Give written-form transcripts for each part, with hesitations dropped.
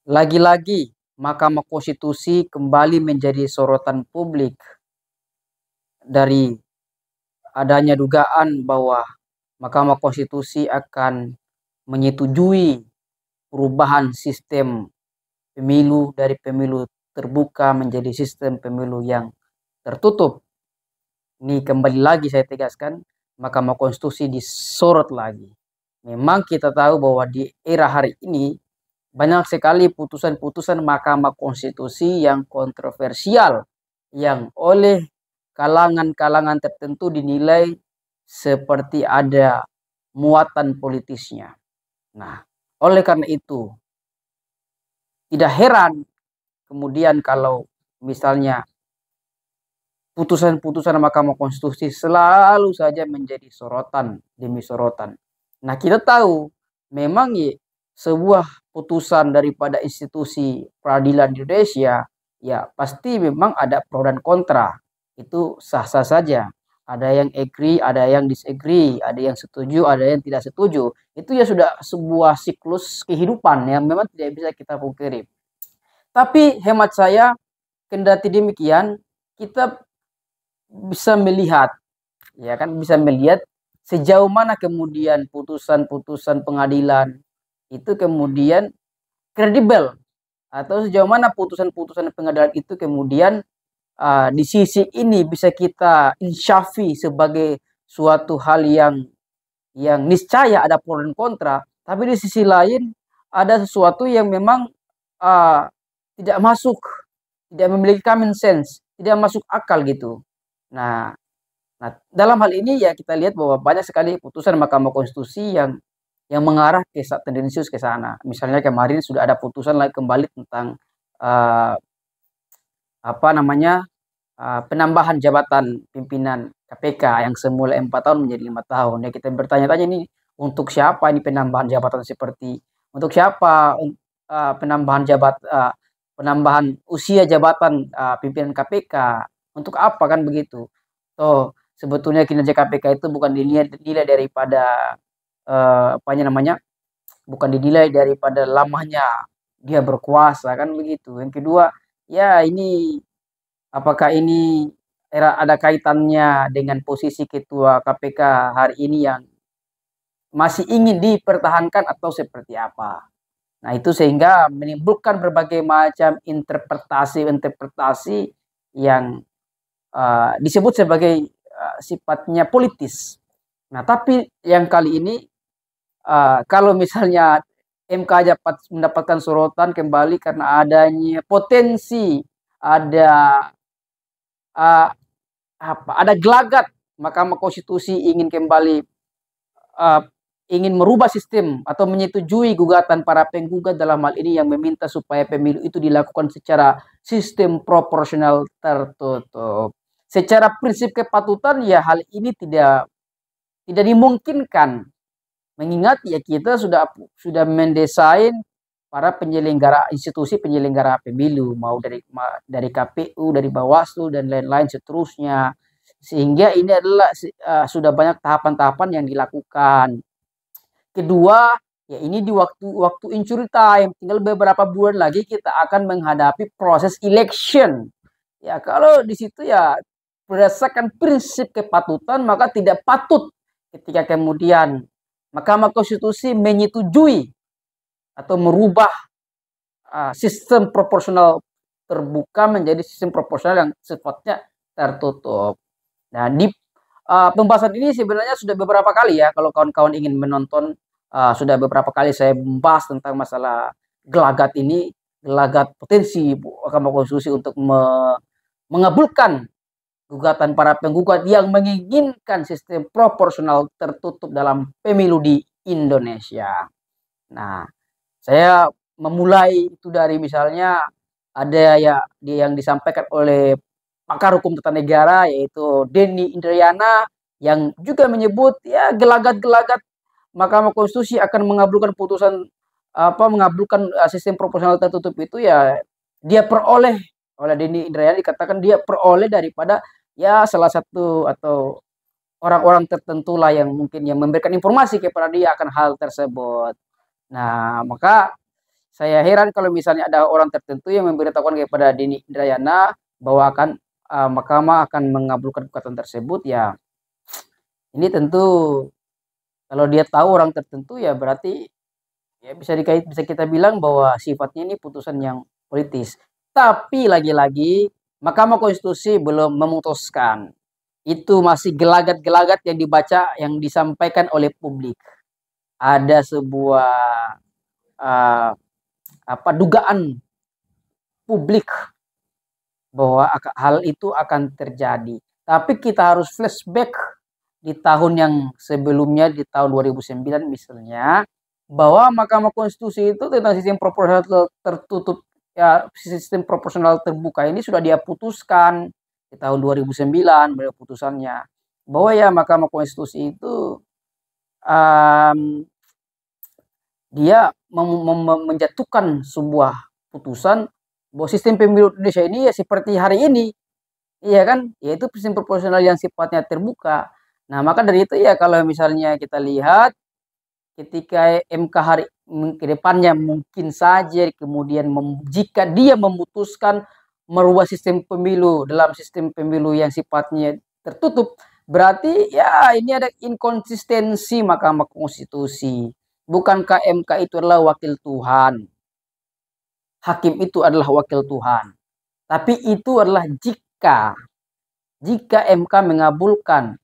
Lagi-lagi, Mahkamah Konstitusi kembali menjadi sorotan publik dari adanya dugaan bahwa Mahkamah Konstitusi akan menyetujui perubahan sistem pemilu dari pemilu terbuka menjadi sistem pemilu yang tertutup. Ini kembali lagi saya tegaskan, Mahkamah Konstitusi disorot lagi. Memang kita tahu bahwa di era hari ini banyak sekali putusan-putusan Mahkamah Konstitusi yang kontroversial, yang oleh kalangan-kalangan tertentu dinilai seperti ada muatan politisnya. Nah, oleh karena itu, tidak heran kemudian kalau misalnya putusan-putusan Mahkamah Konstitusi selalu saja menjadi sorotan demi sorotan. Nah, kita tahu memang ya, sebuah putusan daripada institusi peradilan Indonesia ya pasti memang ada pro dan kontra. Itu sah-sah saja. Ada yang agree, ada yang disagree, ada yang setuju, ada yang tidak setuju. Itu ya sudah sebuah siklus kehidupan yang memang tidak bisa kita pungkiri. Tapi hemat saya, kendati demikian, kita bisa melihat, ya kan, bisa melihat sejauh mana kemudian putusan-putusan pengadilan itu kemudian kredibel, atau sejauh mana putusan-putusan pengadilan itu kemudian di sisi ini bisa kita insyafi sebagai suatu hal yang niscaya ada pro dan kontra, tapi di sisi lain ada sesuatu yang memang uh, tidak masuk, tidak memiliki common sense, tidak masuk akal gitu. Nah, Nah, dalam hal ini ya kita lihat bahwa banyak sekali putusan Mahkamah Konstitusi yang mengarah ke tendensius ke sana. Misalnya kemarin sudah ada putusan lagi kembali tentang uh, apa namanya penambahan jabatan pimpinan KPK yang semula 4 tahun menjadi 5 tahun. Ya kita bertanya-tanya ini untuk siapa ini penambahan jabatan seperti untuk siapa penambahan usia jabatan pimpinan KPK untuk apa kan begitu? So sebetulnya kinerja KPK itu bukan dinilai daripada apa namanya, bukan dinilai daripada lamanya dia berkuasa kan begitu. Yang kedua, ya ini apakah ini ada kaitannya dengan posisi ketua KPK hari ini yang masih ingin dipertahankan atau seperti apa? Nah, itu sehingga menimbulkan berbagai macam interpretasi yang disebut sebagai sifatnya politis. Nah, tapi yang kali ini kalau misalnya MK dapat mendapatkan sorotan kembali karena adanya potensi ada uh, ada gelagat Mahkamah Konstitusi ingin kembali uh, ingin merubah sistem atau menyetujui gugatan para penggugat dalam hal ini yang meminta supaya pemilu itu dilakukan secara sistem proporsional tertutup. Secara prinsip kepatutan ya hal ini tidak dimungkinkan, mengingat ya kita sudah mendesain para penyelenggara institusi penyelenggara pemilu mau dari KPU, dari Bawaslu dan lain-lain seterusnya, sehingga ini adalah sudah banyak tahapan-tahapan yang dilakukan. Kedua, ya ini di waktu injury time, tinggal beberapa bulan lagi kita akan menghadapi proses election. Ya kalau di situ ya berdasarkan prinsip kepatutan maka tidak patut ketika kemudian Mahkamah Konstitusi menyetujui atau merubah sistem proporsional terbuka menjadi sistem proporsional yang sifatnya tertutup. Nah, di pembahasan ini sebenarnya sudah beberapa kali ya, kalau kawan-kawan ingin menonton, sudah beberapa kali saya membahas tentang masalah gelagat ini, gelagat potensi Mahkamah Konstitusi untuk mengabulkan gugatan para penggugat yang menginginkan sistem proporsional tertutup dalam pemilu di Indonesia. Nah, saya memulai itu dari misalnya ada ya yang disampaikan oleh pakar hukum tata negara yaitu Denny Indrayana yang juga menyebut ya gelagat-gelagat Mahkamah Konstitusi akan mengabulkan putusan mengabulkan sistem proporsional tertutup itu ya dia peroleh oleh Denny Indrayana, dikatakan dia peroleh daripada ya salah satu atau orang-orang tertentu lah yang mungkin yang memberikan informasi kepada dia akan hal tersebut. Nah, maka saya heran kalau misalnya ada orang tertentu yang memberitahukan kepada Denny Indrayana bahwa Mahkamah akan mengabulkan gugatan tersebut. Ya, ini tentu kalau dia tahu orang tertentu ya berarti ya bisa kita bilang bahwa sifatnya ini putusan yang politis. Tapi lagi-lagi Mahkamah Konstitusi belum memutuskan. Itu masih gelagat-gelagat yang dibaca, yang disampaikan oleh publik. Ada sebuah dugaan publik bahwa hal itu akan terjadi. Tapi kita harus flashback di tahun yang sebelumnya, di tahun 2009 misalnya, bahwa Mahkamah Konstitusi itu tentang sistem proporsional tertutup, ya sistem proporsional terbuka ini sudah dia putuskan di tahun 2009 pada putusannya, bahwa ya Mahkamah Konstitusi itu dia menjatuhkan sebuah putusan bahwa sistem pemilu Indonesia ini ya seperti hari ini, iya kan, yaitu sistem proporsional yang sifatnya terbuka. Nah, maka dari itu ya kalau misalnya kita lihat ketika MK hari ke depannya mungkin saja kemudian jika dia memutuskan merubah sistem pemilu dalam sistem pemilu yang sifatnya tertutup, berarti ya ini ada inkonsistensi Mahkamah Konstitusi. Bukankah MK itu adalah wakil Tuhan? Hakim itu adalah wakil Tuhan. Tapi itu adalah jika MK mengabulkan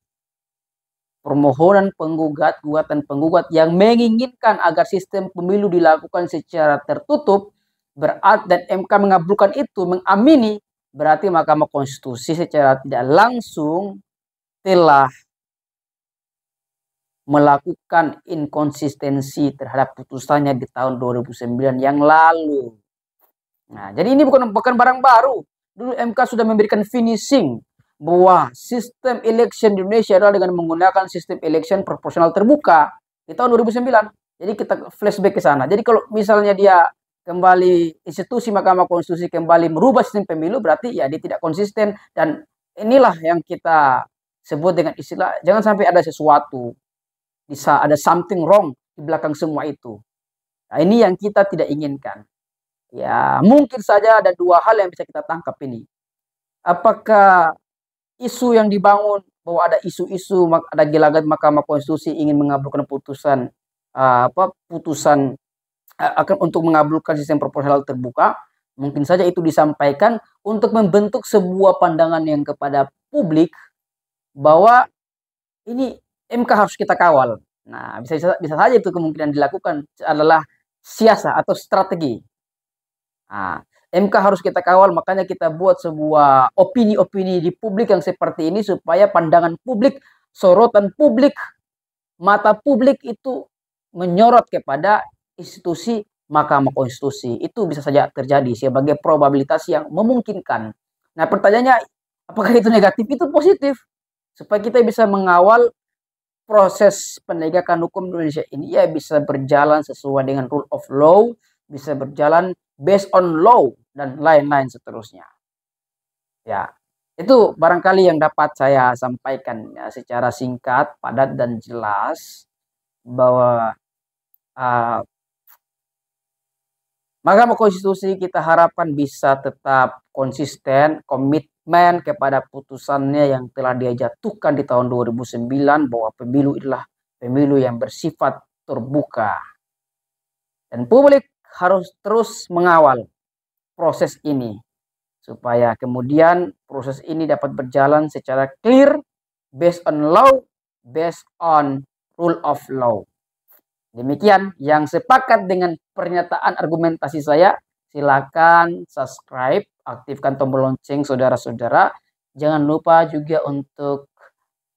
permohonan gugatan penggugat yang menginginkan agar sistem pemilu dilakukan secara tertutup, berarti dan MK mengabulkan itu, mengamini, berarti Mahkamah Konstitusi secara tidak langsung telah melakukan inkonsistensi terhadap putusannya di tahun 2009 yang lalu. Nah, jadi ini bukan barang baru. Dulu MK sudah memberikan finishing bahwa sistem election di Indonesia adalah dengan menggunakan sistem election proporsional terbuka di tahun 2009. Jadi kita flashback ke sana. Jadi kalau misalnya dia kembali, institusi Mahkamah Konstitusi kembali merubah sistem pemilu, berarti ya dia tidak konsisten. Dan inilah yang kita sebut dengan istilah, jangan sampai ada sesuatu, bisa ada something wrong di belakang semua itu. Nah, ini yang kita tidak inginkan. Ya, mungkin saja ada dua hal yang bisa kita tangkap ini. Apakah isu yang dibangun bahwa ada isu-isu, ada gelagat Mahkamah Konstitusi ingin mengabulkan putusan akan untuk mengabulkan sistem proporsional terbuka, mungkin saja itu disampaikan untuk membentuk sebuah pandangan yang kepada publik bahwa ini MK harus kita kawal. Nah, bisa saja itu kemungkinan dilakukan adalah siasat atau strategi. Nah, MK harus kita kawal, makanya kita buat sebuah opini-opini di publik yang seperti ini supaya pandangan publik, sorotan publik, mata publik itu menyorot kepada institusi Mahkamah Konstitusi. Itu bisa saja terjadi sebagai probabilitas yang memungkinkan. Nah, pertanyaannya, apakah itu negatif? Itu positif. Supaya kita bisa mengawal proses penegakan hukum Indonesia ini ya bisa berjalan sesuai dengan rule of law, bisa berjalan based on law, dan lain-lain seterusnya. Ya, itu barangkali yang dapat saya sampaikan ya, secara singkat, padat, dan jelas bahwa Mahkamah Konstitusi kita harapkan bisa tetap konsisten, komitmen kepada putusannya yang telah dia jatuhkan di tahun 2009 bahwa pemilu adalah pemilu yang bersifat terbuka. Dan publik harus terus mengawal proses ini supaya kemudian proses ini dapat berjalan secara clear, based on law, based on rule of law. Demikian yang sepakat dengan pernyataan argumentasi saya, silakan subscribe, aktifkan tombol lonceng saudara-saudara. Jangan lupa juga untuk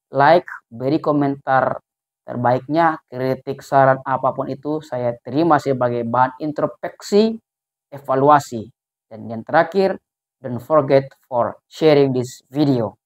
like, beri komentar terbaiknya, kritik, saran apapun itu saya terima sebagai bahan introspeksi, evaluasi. Dan yang terakhir, don't forget for sharing this video.